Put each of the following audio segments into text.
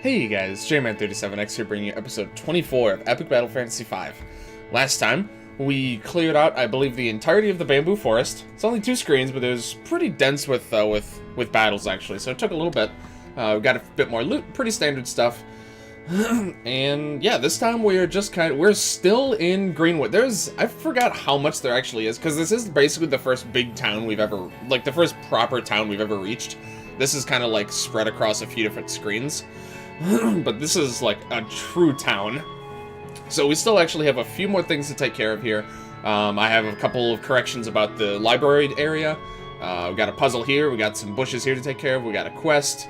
Hey you guys, JMan37X here bringing you episode 24 of Epic Battle Fantasy V. Last time, we cleared out, I believe, the entirety of the bamboo forest. It's only 2 screens, but it was pretty dense with battles, actually, so it took a little bit. We got a bit more loot, pretty standard stuff. And yeah, this time we're still in Greenwood. I forgot how much there actually is, because this is basically the first big town we've ever, like the first proper town we've ever reached. This is kind of like spread across a few different screens. But this is like a true town. So we still actually have a few more things to take care of here. I have a couple of corrections about the library area. We got a puzzle here, we got some bushes here to take care of, we got a quest.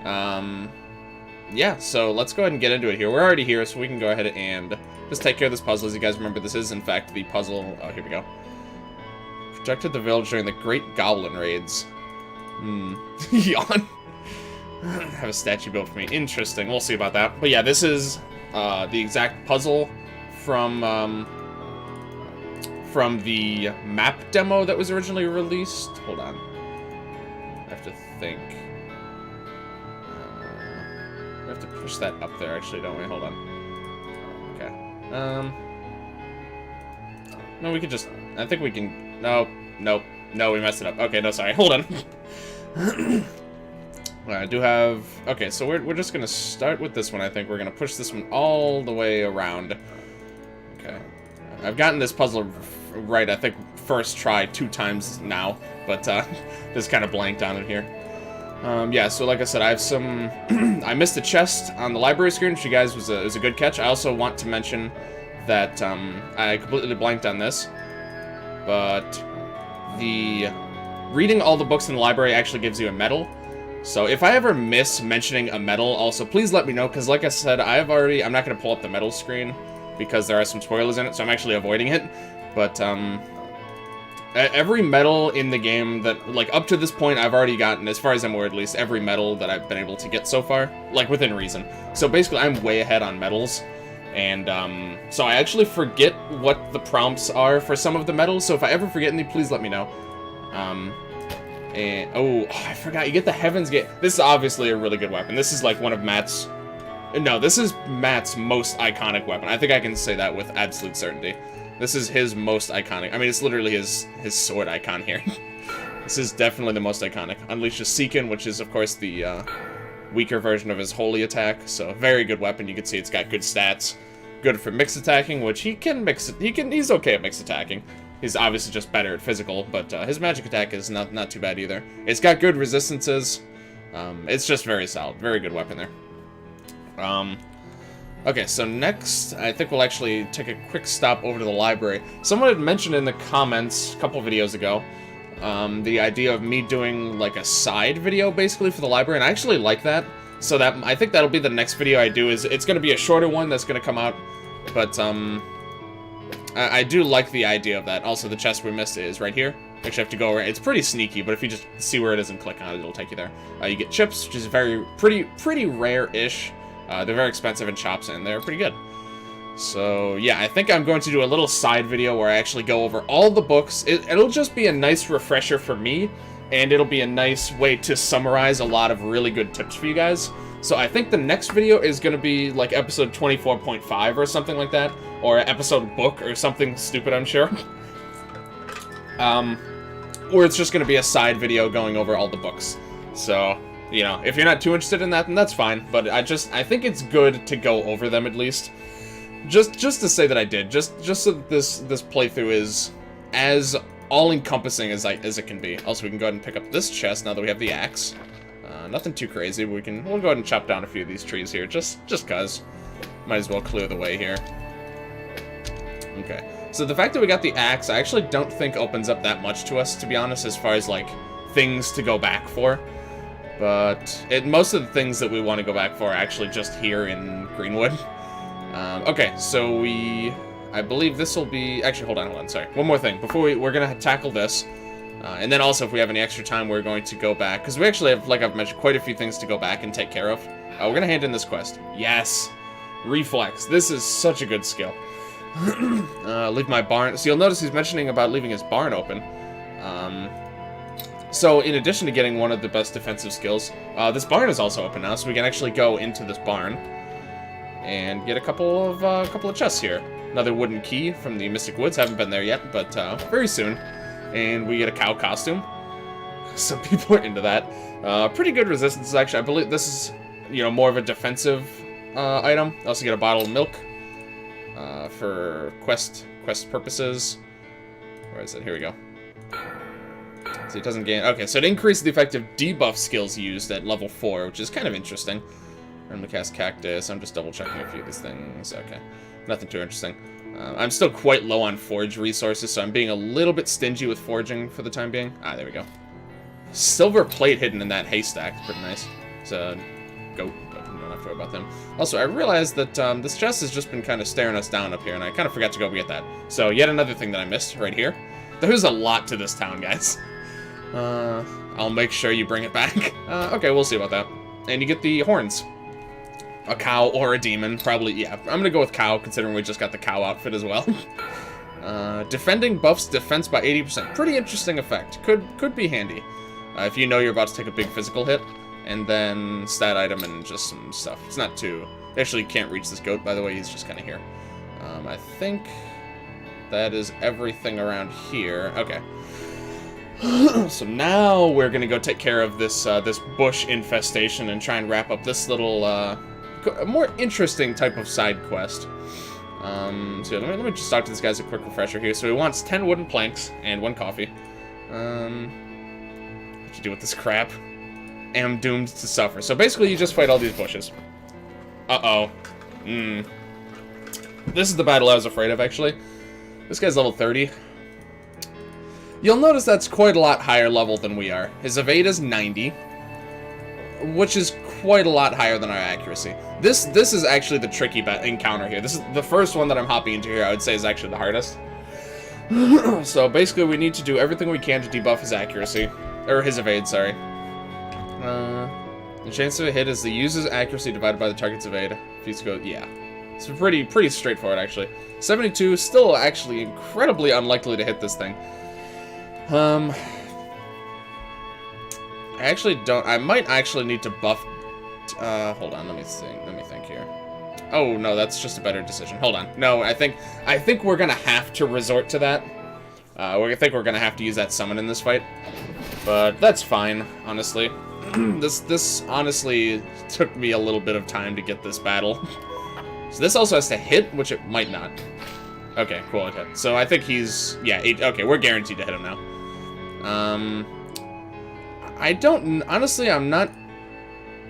Yeah, so let's go ahead and get into it here. We're already here, so we can go ahead and just take care of this puzzle. As you guys remember, this is in fact the puzzle. Oh, here we go. Protected the village during the Great Goblin Raids. Yawn. Have a statue built for me. Interesting. We'll see about that. But yeah, this is the exact puzzle from the map demo that was originally released. Hold on. I have to think. We have to push that up there, actually, don't we? Hold on. Okay. No, we could just... I think we can... No, we messed it up. Okay, no, sorry. Hold on. I do have... Okay, so we're just going to start with this one, I think. We're going to push this one all the way around. Okay. I've gotten this puzzle right, I think, first try 2 times now, but just kind of blanked on it here. Yeah, so like I said, I have some... I missed a chest on the library screen, which you guys was a good catch. I also want to mention that I completely blanked on this, but reading all the books in the library actually gives you a medal. So if I ever miss mentioning a medal, also please let me know, because like I said, I'm not going to pull up the medal screen because there are some spoilers in it, so I'm actually avoiding it. But every medal in the game that, like, up to this point, I've already gotten, as far as I'm aware at least, every medal that I've been able to get so far, like, within reason. So basically, I'm way ahead on medals, and so I actually forget what the prompts are for some of the medals, so if I ever forget any, please let me know. And, oh, I forgot, you get the Heaven's Gate. This is obviously a really good weapon. This is like one of Matt's... No, this is Matt's most iconic weapon. I think I can say that with absolute certainty. This is his most iconic. I mean, it's literally his sword icon here. This is definitely the most iconic. Unleashes Seekin, which is, of course, the weaker version of his holy attack. So, very good weapon. You can see it's got good stats. Good for mixed attacking, which he can mix it. He's okay at mixed attacking. He's obviously just better at physical, but his magic attack is not too bad either. It's got good resistances. It's just very solid. Very good weapon there. Okay, so next, I think we'll actually take a quick stop over to the library. Someone had mentioned in the comments a couple videos ago the idea of me doing like a side video basically for the library, and I actually like that. So that I think that'll be the next video I do. It's going to be a shorter one that's going to come out, but I do like the idea of that. Also, the chest we missed is right here. Actually, I have to go around. It's pretty sneaky, but if you just see where it is and click on it, it'll take you there. You get chips, which is pretty rare-ish. They're very expensive in shops, and they're pretty good. So, yeah, I think I'm going to do a little side video where I actually go over all the books. It'll just be a nice refresher for me, and it'll be a nice way to summarize a lot of really good tips for you guys. So I think the next video is going to be like episode 24.5 or something like that, or episode book or something stupid, I'm sure. Or it's just going to be a side video going over all the books. So... You know, if you're not too interested in that, then that's fine. But I think it's good to go over them at least, just to say that I did, just so that this playthrough is as all-encompassing as it can be. Also, we can go ahead and pick up this chest now that we have the axe. Nothing too crazy. We'll go ahead and chop down a few of these trees here, just cause. Might as well clear the way here. Okay, so the fact that we got the axe, I actually don't think opens up that much to us, to be honest, as far as like things to go back for. But most of the things that we want to go back for are actually just here in Greenwood. Okay, so I believe this will be... Actually, hold on, sorry. One more thing. Before we're going to tackle this. And then also, if we have any extra time, we're going to go back. Because we actually have, like I've mentioned, quite a few things to go back and take care of. We're going to hand in this quest. Yes! Reflex. This is such a good skill. Leave my barn... So you'll notice he's mentioning about leaving his barn open. So in addition to getting one of the best defensive skills, this barn is also open now, so we can actually go into this barn and get a couple of chests here. Another wooden key from the Mystic Woods. Haven't been there yet, but very soon. And we get a cow costume. Some people are into that. Pretty good resistance, actually. I believe this is, you know, more of a defensive item. I also get a bottle of milk for quest purposes. Where is it? Here we go. So it doesn't gain... Okay, so it increases the effective debuff skills used at level 4, which is kind of interesting. I'm gonna cast Cactus. I'm just double-checking a few of these things. Okay, nothing too interesting. I'm still quite low on forge resources, so I'm being a little bit stingy with forging for the time being. Ah, there we go. Silver plate hidden in that haystack. Pretty nice. It's a goat, but we don't have to worry about them. Also, I realized that this chest has just been kind of staring us down up here, and I kind of forgot to go get that. So, yet another thing that I missed right here. There's a lot to this town, guys. I'll make sure you bring it back. Okay, we'll see about that. And you get the horns. A cow or a demon, probably, yeah. I'm gonna go with cow, considering we just got the cow outfit as well. Defending buffs defense by 80%. Pretty interesting effect. Could be handy. If you know you're about to take a big physical hit. And then stat item and just some stuff. It's not too... Actually, can't reach this goat, by the way. He's just kind of here. I think that is everything around here. Okay. So now we're gonna go take care of this this bush infestation and try and wrap up this little a more interesting type of side quest. So let me just talk to this guy as a quick refresher here. So he wants 10 wooden planks and 1 coffee. What you do with this crap? Am doomed to suffer. So basically, you just fight all these bushes. Uh-oh. This is the battle I was afraid of, actually. This guy's level 30. You'll notice that's quite a lot higher level than we are. His evade is 90, which is quite a lot higher than our accuracy. This is actually the tricky encounter here. This is the first one that I'm hopping into here, I would say, is actually the hardest. So basically, we need to do everything we can to debuff his accuracy. Or his evade, sorry. The chance of a hit is the user's accuracy divided by the target's evade. If you go, yeah. It's pretty straightforward, actually. 72, still actually incredibly unlikely to hit this thing. I actually don't... I might actually need to buff... hold on, let me think here. Oh, no, that's just a better decision. Hold on. No, I think we're gonna have to resort to that. I think we're gonna have to use that summon in this fight. But that's fine, honestly. This honestly took me a little bit of time to get this battle. So this also has to hit, which it might not. Okay, cool, it hit. So I think he's... Yeah, 8... Okay, we're guaranteed to hit him now. I don't... Honestly, I'm not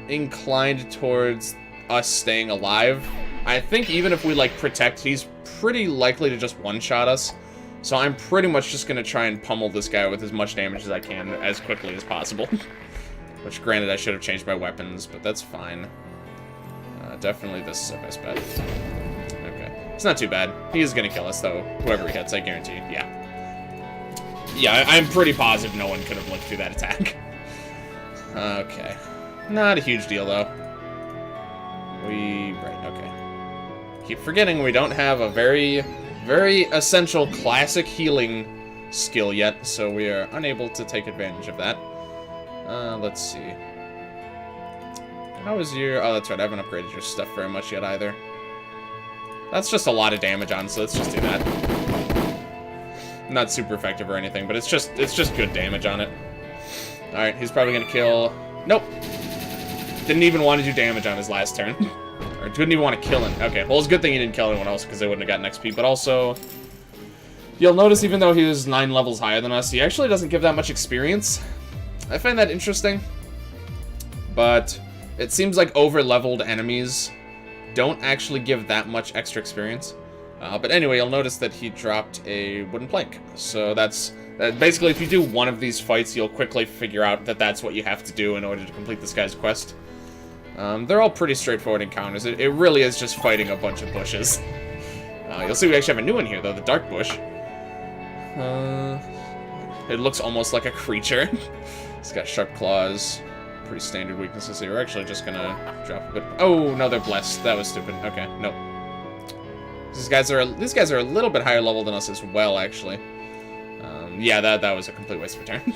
inclined towards us staying alive. I think even if we, like, protect, he's pretty likely to just one-shot us. So I'm pretty much just going to try and pummel this guy with as much damage as I can as quickly as possible. Which, granted, I should have changed my weapons, but that's fine. Definitely this is our best bet. Okay. It's not too bad. He is going to kill us, though. Whoever he hits, I guarantee. Yeah. Yeah, I'm pretty positive no one could have lived through that attack. Okay. Not a huge deal, though. Right, okay. Keep forgetting we don't have a very essential classic healing skill yet, so we are unable to take advantage of that. Let's see. How is your... Oh, that's right, I haven't upgraded your stuff very much yet, either. That's just a lot of damage on, so let's just do that. Not super effective or anything, but it's just good damage on it. Alright, he's probably gonna kill... Nope! Didn't even want to do damage on his last turn. Or didn't even want to kill him. Okay, well, it's a good thing he didn't kill anyone else, because they wouldn't have gotten XP, but also... You'll notice, even though he was 9 levels higher than us, he actually doesn't give that much experience. I find that interesting. But it seems like over-leveled enemies don't actually give that much extra experience. But anyway, you'll notice that he dropped a wooden plank. So that's... basically, if you do one of these fights, you'll quickly figure out that that's what you have to do in order to complete this guy's quest. They're all pretty straightforward encounters. It really is just fighting a bunch of bushes. You'll see we actually have a new one here, though, the dark bush. It looks almost like a creature. It's got sharp claws. Pretty standard weaknesses here. We're actually just gonna drop a bit. Oh, no, they're blessed. That was stupid. Okay, nope. These guys are a little bit higher level than us as well, actually. Yeah, that was a complete waste of a turn.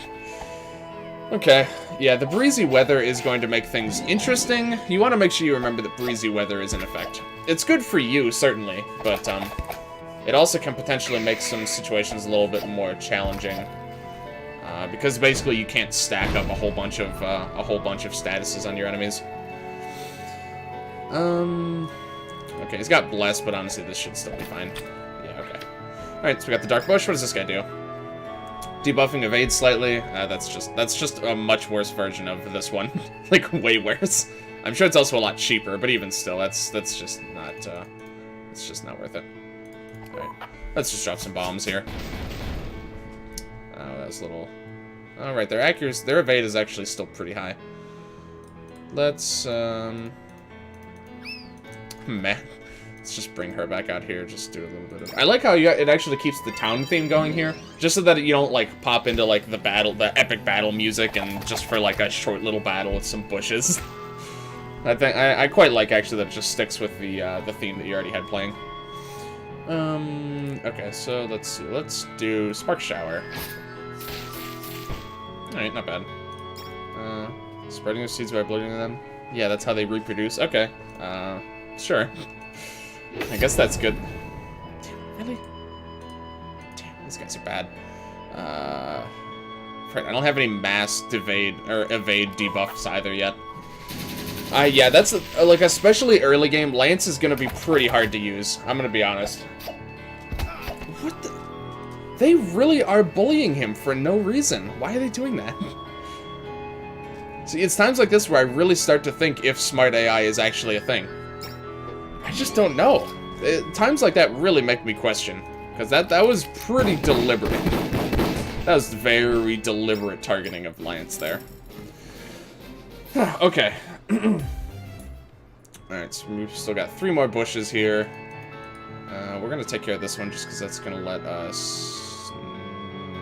Okay, yeah, the breezy weather is going to make things interesting. You want to make sure you remember that breezy weather is in effect. It's good for you, certainly, but it also can potentially make some situations a little bit more challenging. Because basically you can't stack up a whole bunch of statuses on your enemies. Okay, he's got bless, but honestly this should still be fine. Yeah, okay. Alright, so we got the dark bush. What does this guy do? Debuffing evade slightly. That's just a much worse version of this one. Like way worse. I'm sure it's also a lot cheaper, but even still, that's just not it's just not worth it. Alright. Let's just drop some bombs here. Oh, that was a little... Alright, their accuracy, their evade is actually still pretty high. Let's, man. Let's just bring her back out here, just do a little bit of... I like how it actually keeps the town theme going here, just so that you don't, like, pop into, like, the epic battle music, and just for, like, a short little battle with some bushes. I quite like, actually, that it just sticks with the theme that you already had playing. Okay, so let's see. Let's do Spark Shower. Alright, not bad. Spreading their seeds by bloating them. Yeah, that's how they reproduce. Okay. Sure. I guess that's good. Damn, really? Damn, these guys are bad. Right, I don't have any masked evade debuffs either yet. Yeah, that's like especially early game. Lance is gonna be pretty hard to use. I'm gonna be honest. What the? They really are bullying him for no reason. Why are they doing that? See, it's times like this where I really start to think if smart AI is actually a thing. I just don't know. Times like that really make me question. Because that was pretty deliberate. That was very deliberate targeting of Lance there. Okay. Alright, so we've still got 3 more bushes here. We're going to take care of this one just because that's going to let us...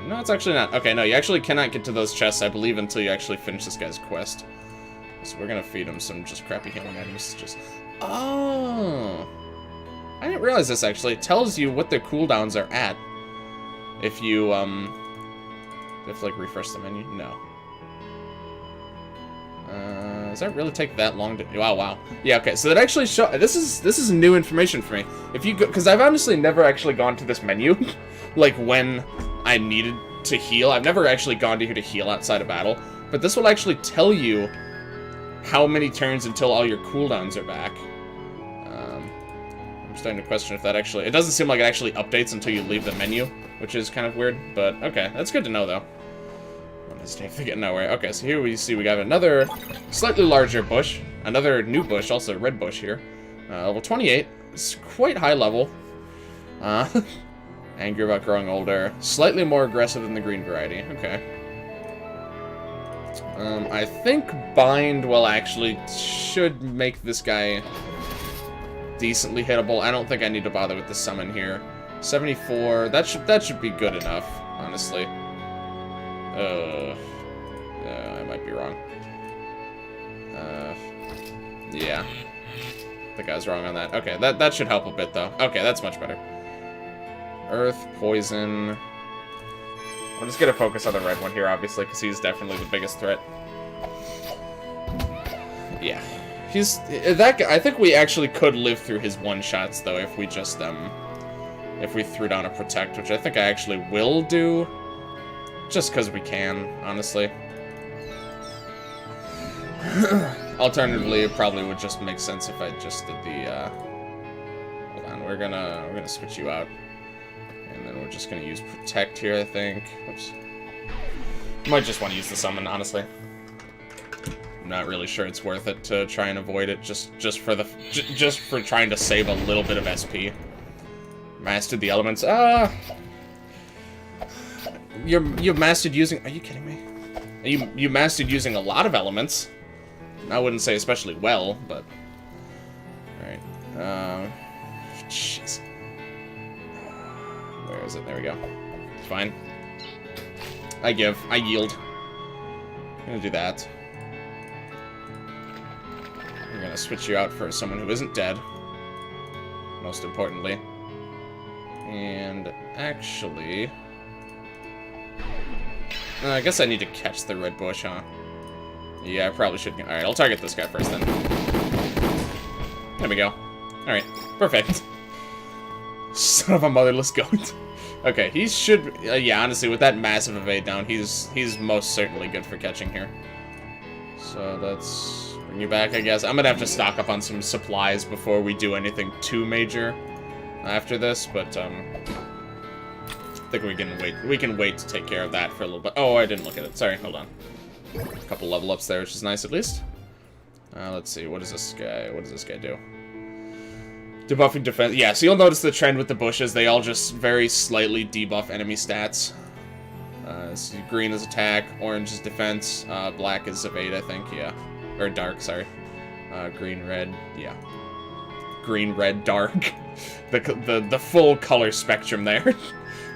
No, it's actually not. Okay, no, you actually cannot get to those chests, I believe, until you actually finish this guy's quest. So we're going to feed him some just crappy healing items. Oh! I didn't realize this, actually. It tells you what their cooldowns are at. If you, do you have to, like, refresh the menu? No. Does that really take that long to... Wow. Yeah, okay, so that actually show... This is new information for me. If you go... Because I've honestly never actually gone to this menu. Like, when I needed to heal. I've never actually gone to here to heal outside of battle. But this will actually tell you how many turns until all your cooldowns are back. I'm starting to question if that actually... It doesn't seem like it actually updates until you leave the menu, which is kind of weird. But, okay, that's good to know, though. If they get nowhere. Okay, so here we see we got another slightly larger bush. Another new bush, also a red bush here. Level 28. It's quite high level. Angry about growing older. Slightly more aggressive than the green variety. Okay. I think Bind will actually should make this guy decently hittable. I don't think I need to bother with the summon here. 74. That should be good enough, honestly. I might be wrong. Yeah. I think I was wrong on that. Okay, that should help a bit, though. Okay, that's much better. Earth, poison... I'm just gonna focus on the red one here, obviously, because he's definitely the biggest threat. Yeah. He's... That guy, I think we actually could live through his one-shots, though, if we just, if we threw down a Protect, which I think I actually will do. Just because we can, honestly. Alternatively, it probably would just make sense if I just did the, Hold on, we're gonna switch you out. And then we're just gonna use Protect here, I think. Whoops. Might just want to use the summon, honestly. I'm not really sure it's worth it to try and avoid it, just for trying to save a little bit of SP. Mastered the elements. You've mastered using... Are you kidding me? You mastered using a lot of elements. I wouldn't say especially well, but... Alright. Jeez. Where is it? There we go. It's fine. I yield. I'm gonna do that. I'm gonna switch you out for someone who isn't dead. Most importantly. And actually... I guess I need to catch the red bush, huh? Yeah, I probably should. Alright, I'll target this guy first then. There we go. Alright, perfect. Son of a motherless goat. Okay, he should... yeah, honestly, with that massive evade down, he's most certainly good for catching here. So let's bring you back, I guess. I'm gonna have to stock up on some supplies before we do anything too major after this, but, I think we can wait. We can wait to take care of that for a little bit. Oh, I didn't look at it. Sorry, hold on. A couple level ups there, which is nice at least. Let's see. What does this guy do? Debuffing defense. Yeah, so you'll notice the trend with the bushes. They all just very slightly debuff enemy stats. So green is attack, orange is defense, black is evade, I think. Yeah, or dark. Sorry. Green, red. Yeah. Green, red, dark. the full color spectrum there.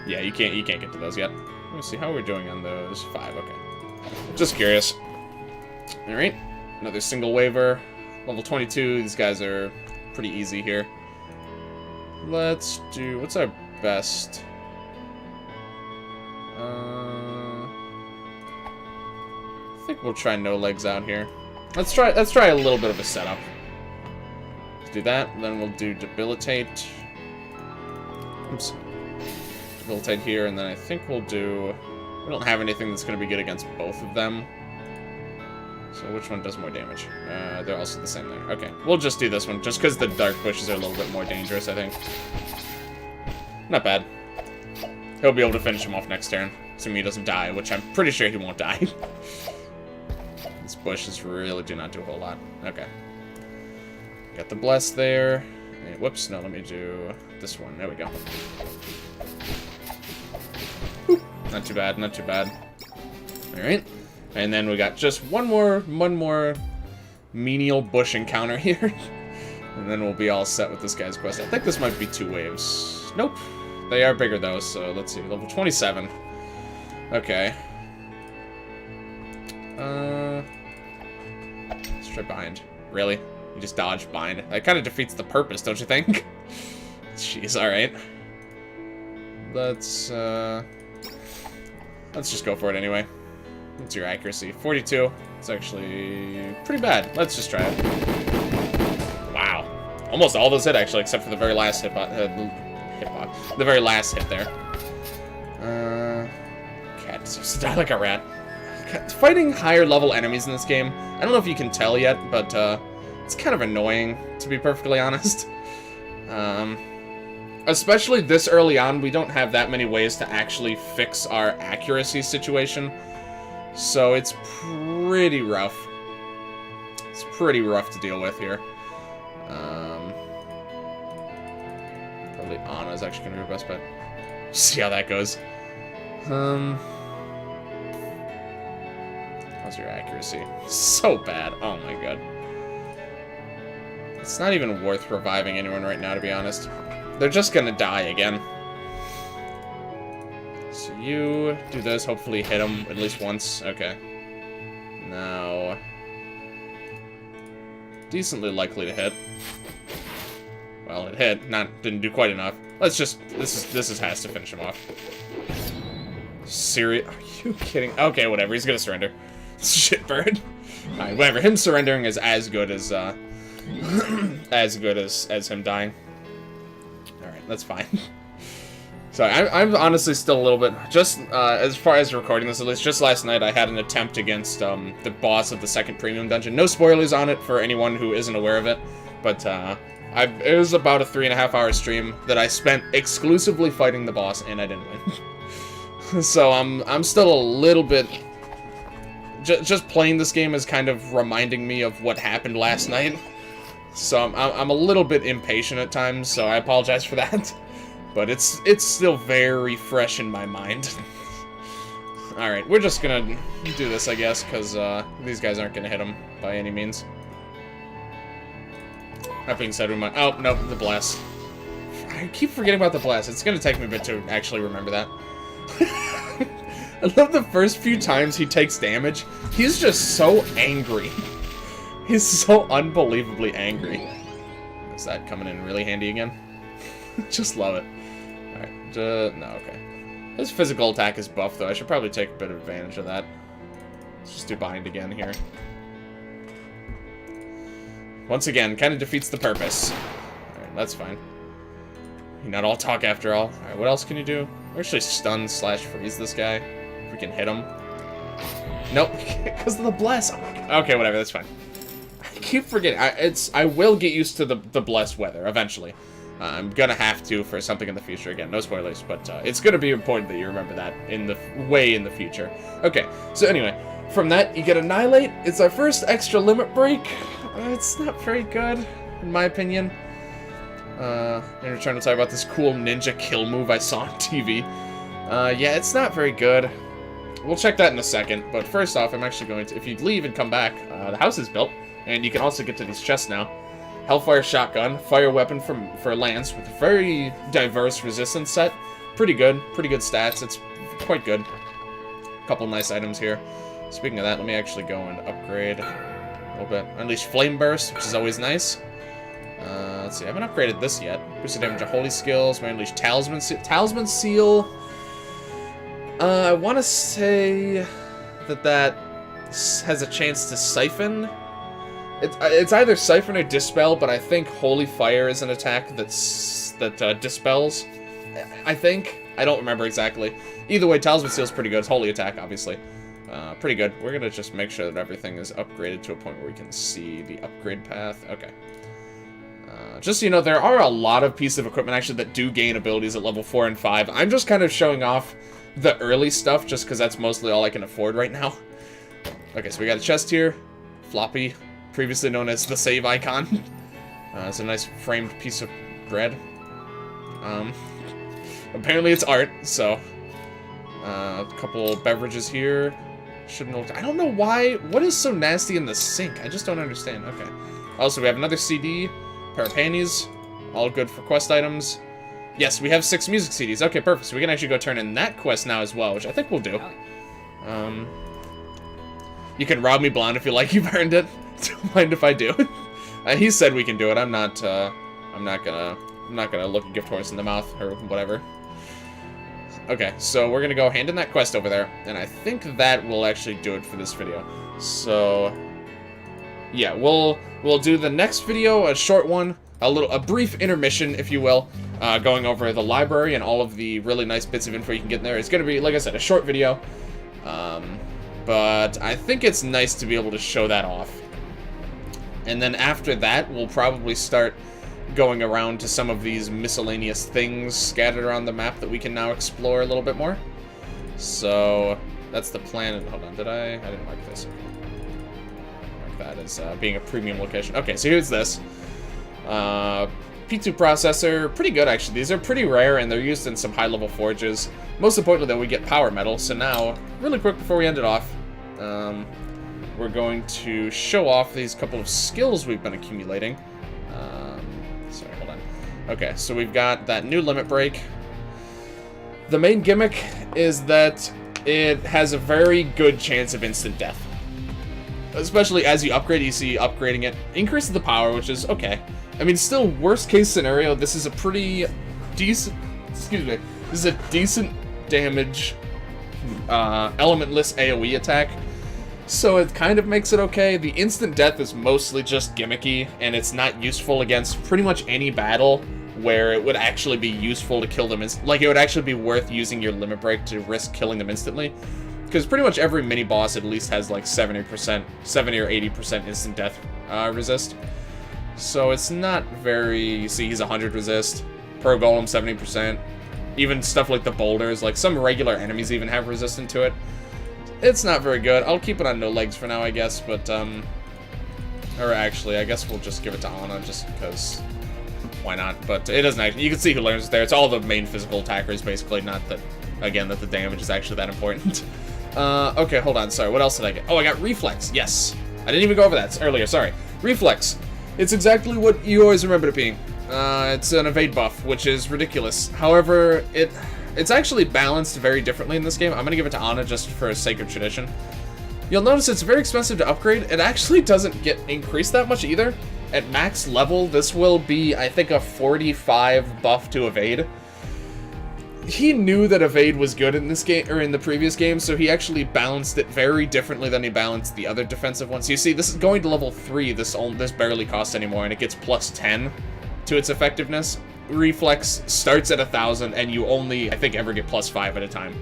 Yeah, you can't get to those yet. Let me see how we're doing on those. 5. Okay. Just curious. All right. Another single waiver. Level 22. These guys are pretty easy here. Let's do... what's our best? I think we'll try no legs out here. Let's try a little bit of a setup. Let's do that. Then we'll do debilitate. Oops. Debilitate here, and then I think we'll do... we don't have anything that's going to be good against both of them. So which one does more damage? They're also the same there. Okay, we'll just do this one, just because the dark bushes are a little bit more dangerous, I think. Not bad. He'll be able to finish him off next turn, assuming he doesn't die, which I'm pretty sure he won't die. These bushes really do not do a whole lot. Okay. Got the bless there. Hey, whoops, no, let me do this one. There we go. Whew. Not too bad, not too bad. Alright. And then we got just one more menial bush encounter here. And then we'll be all set with this guy's quest. I think this might be 2 waves. Nope. They are bigger though, so let's see. Level 27. Okay. Let's try bind. Really? You just dodge bind. That kind of defeats the purpose, don't you think? Jeez, alright. Let's just go for it anyway. What's your accuracy? 42. It's actually pretty bad. Let's just try it. Wow. Almost all those hit, actually, except for the very last the very last hit there. Cat deserves to die like a rat. Fighting higher level enemies in this game, I don't know if you can tell yet, but it's kind of annoying, to be perfectly honest. Especially this early on, we don't have that many ways to actually fix our accuracy situation. So it's pretty rough. It's pretty rough to deal with here. Probably Anna's actually going to be our best bet. See how that goes. How's your accuracy? So bad. Oh my god. It's not even worth reviving anyone right now, to be honest. They're just going to die again. So you do this, hopefully hit him at least once. Okay. Now... decently likely to hit. Well, it hit. Didn't do quite enough. Let's just... This has to finish him off. Serious? Are you kidding? Okay, whatever. He's gonna surrender. Shitbird. Alright, whatever. Him surrendering is as good as him dying. Alright, that's fine. So I'm honestly still a little bit, just as far as recording this at least, just last night I had an attempt against the boss of the second premium dungeon. No spoilers on it for anyone who isn't aware of it, but it was about a 3.5-hour stream that I spent exclusively fighting the boss, and I didn't win. So I'm still a little bit, just playing this game is kind of reminding me of what happened last night. So I'm a little bit impatient at times, so I apologize for that. But it's still very fresh in my mind. Alright, we're just gonna do this, I guess, because these guys aren't gonna hit him by any means. That being said, we might... oh, nope, the blast. I keep forgetting about the blast. It's gonna take me a bit to actually remember that. I love the first few times he takes damage. He's just so angry. He's so unbelievably angry. Is that coming in really handy again? Just love it. Alright, no, okay. His physical attack is buffed, though. I should probably take a bit of advantage of that. Let's just do bind again here. Once again, kind of defeats the purpose. Alright, that's fine. You're not all talk after all. Alright, what else can you do? Actually stun / freeze this guy. If we can hit him. Nope, because of the bless. Oh my God. Okay, whatever, that's fine. I keep forgetting. I will get used to the blessed weather eventually. I'm gonna have to for something in the future. Again, no spoilers, but it's gonna be important that you remember that in the future. Okay, so anyway, from that you get Annihilate. It's our first extra limit break. It's not very good, in my opinion. In return, to talk about this cool ninja kill move I saw on TV. Yeah, it's not very good. We'll check that in a second, but first off, I'm actually going to, if you leave and come back, the house is built, and you can also get to these chests now. Hellfire shotgun, fire weapon for Lance with a very diverse resistance set. Pretty good stats. It's quite good. A couple nice items here. Speaking of that, let me actually go and upgrade a little bit. Unleash Flame Burst, which is always nice. Let's see, I haven't upgraded this yet. Boosted damage of Holy Skills. We unleash Talisman Seal. Talisman Seal. I want to say that has a chance to siphon. It's either Siphon or Dispel, but I think Holy Fire is an attack that dispels. I think. I don't remember exactly. Either way, Talisman Seal is pretty good. It's Holy Attack, obviously. Pretty good. We're going to just make sure that everything is upgraded to a point where we can see the upgrade path. Okay. Just so you know, there are a lot of pieces of equipment, actually, that do gain abilities at level 4 and 5. I'm just kind of showing off the early stuff, just because that's mostly all I can afford right now. Okay, so we got a chest here. Floppy. Previously known as the save icon. It's a nice framed piece of bread. Apparently it's art, so... a couple beverages here. Shouldn't know... I don't know why... What is so nasty in the sink? I just don't understand. Okay. Also, we have another CD. Pair of panties. All good for quest items. Yes, we have 6 music CDs. Okay, perfect. So we can actually go turn in that quest now as well, which I think we'll do. You can rob me blind if you like. You've earned it. Don't mind if I do. He said we can do it. I'm not gonna look a gift horse in the mouth or whatever. Okay, so we're gonna go hand in that quest over there, and I think that will actually do it for this video. So yeah, we'll do the next video, a short one, a brief intermission, if you will, going over the library and all of the really nice bits of info you can get in there. It's gonna be, like I said, a short video, but I think it's nice to be able to show that off. And then after that, we'll probably start going around to some of these miscellaneous things scattered around the map that we can now explore a little bit more. So that's the plan. Hold on, I didn't mark this. Mark that as being a premium location. Okay, so here's this. P2 processor, pretty good actually. These are pretty rare and they're used in some high-level forges. Most importantly though, we get power metal. So now, really quick before we end it off, we're going to show off these couple of skills we've been accumulating. Sorry, hold on. Okay, so we've got that new limit break. The main gimmick is that it has a very good chance of instant death. Especially as you upgrade, you see upgrading it increases the power, which is okay. I mean, still, worst case scenario, this is a pretty decent, excuse me, this is a decent damage, elementless AoE attack. So it kind of makes it okay. The instant death is mostly just gimmicky, and it's not useful against pretty much any battle where it would actually be useful to kill them. Like, it would actually be worth using your limit break to risk killing them instantly. Because pretty much every mini-boss at least has like 70% or 80% instant death resist. So it's not very... You see, he's 100 resist. Pro Golem, 70%. Even stuff like the boulders, like some regular enemies even have resistance to it. It's not very good. I'll keep it on no legs for now, I guess, but, or actually, I guess we'll just give it to Anna, just because, why not? But it doesn't actually, you can see who learns it there. It's all the main physical attackers, basically, not that, again, that the damage is actually that important. Okay, hold on, sorry, what else did I get? Oh, I got Reflex, yes. I didn't even go over that earlier, sorry. Reflex. It's exactly what you always remembered it being. It's an evade buff, which is ridiculous. However, it's actually balanced very differently in this game. I'm going to give it to Anna just for sake of tradition. You'll notice it's very expensive to upgrade. It actually doesn't get increased that much either. At max level, this will be, I think, a 45 buff to evade. he knew that evade was good in this game, or in the previous game, so he actually balanced it very differently than he balanced the other defensive ones. You see, this is going to level 3, this barely costs anymore, and it gets plus 10 to its effectiveness. Reflex starts at 1,000, and you only, I think, ever get plus 5 at a time.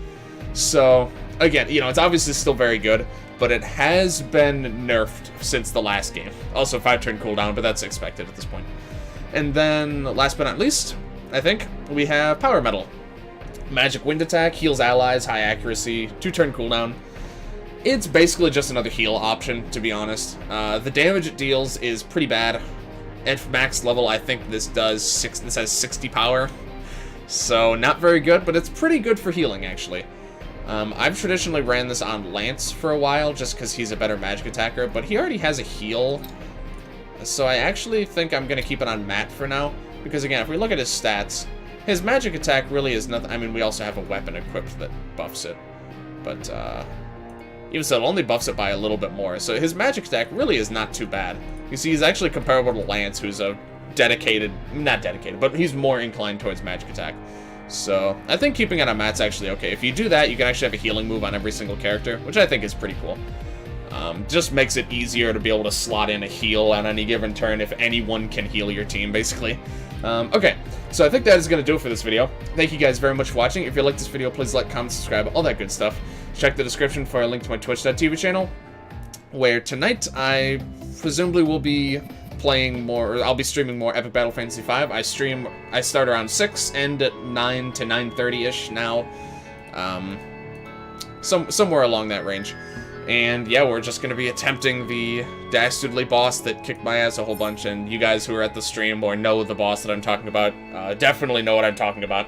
So, again, you know, it's obviously still very good, but it has been nerfed since the last game. Also, 5-turn cooldown, but that's expected at this point. And then, last but not least, I think, we have Power Metal. Magic Wind Attack, heals allies, high accuracy, 2-turn cooldown. It's basically just another heal option, to be honest. The damage it deals is pretty bad. At max level, I think this has 60 power. So, not very good, but it's pretty good for healing, actually. I've traditionally ran this on Lance for a while, just because he's a better magic attacker, but he already has a heal. So I actually think I'm going to keep it on Matt for now, because again, if we look at his stats, his magic attack really is nothing. I mean, we also have a weapon equipped that buffs it, but even so, it only buffs it by a little bit more. So his magic attack really is not too bad. You see, he's actually comparable to Lance, who's a not dedicated, but he's more inclined towards magic attack. So I think keeping it on Matt's actually okay. If you do that, you can actually have a healing move on every single character, which I think is pretty cool. Just makes it easier to be able to slot in a heal on any given turn if anyone can heal your team, basically. Okay, so I think that is going to do it for this video. Thank you guys very much for watching. If you liked this video, please like, comment, subscribe, all that good stuff. Check the description for a link to my Twitch.tv channel, where tonight I presumably will be playing more, or I'll be streaming more Epic Battle Fantasy V. I start around 6, end at 9 to 9:30-ish now. Somewhere along that range. And yeah, we're just going to be attempting the Dastardly boss that kicked my ass a whole bunch, and you guys who are at the stream or know the boss that I'm talking about definitely know what I'm talking about.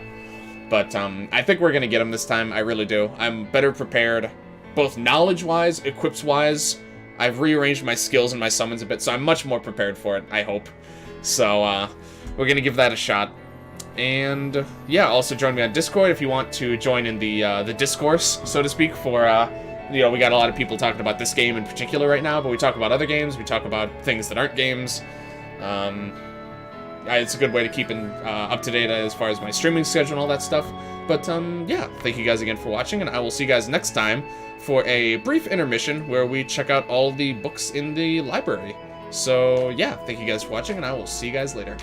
But I think we're going to get him this time, I really do. I'm better prepared, both knowledge-wise, equips-wise. I've rearranged my skills and my summons a bit, so I'm much more prepared for it, I hope. So we're going to give that a shot. And yeah, also join me on Discord if you want to join in the discourse, so to speak, for... you know, we got a lot of people talking about this game in particular right now, but we talk about other games, we talk about things that aren't games. It's a good way to keep up to date as far as my streaming schedule and all that stuff. But, yeah, thank you guys again for watching, and I will see you guys next time for a brief intermission where we check out all the books in the library. So, yeah, thank you guys for watching, and I will see you guys later.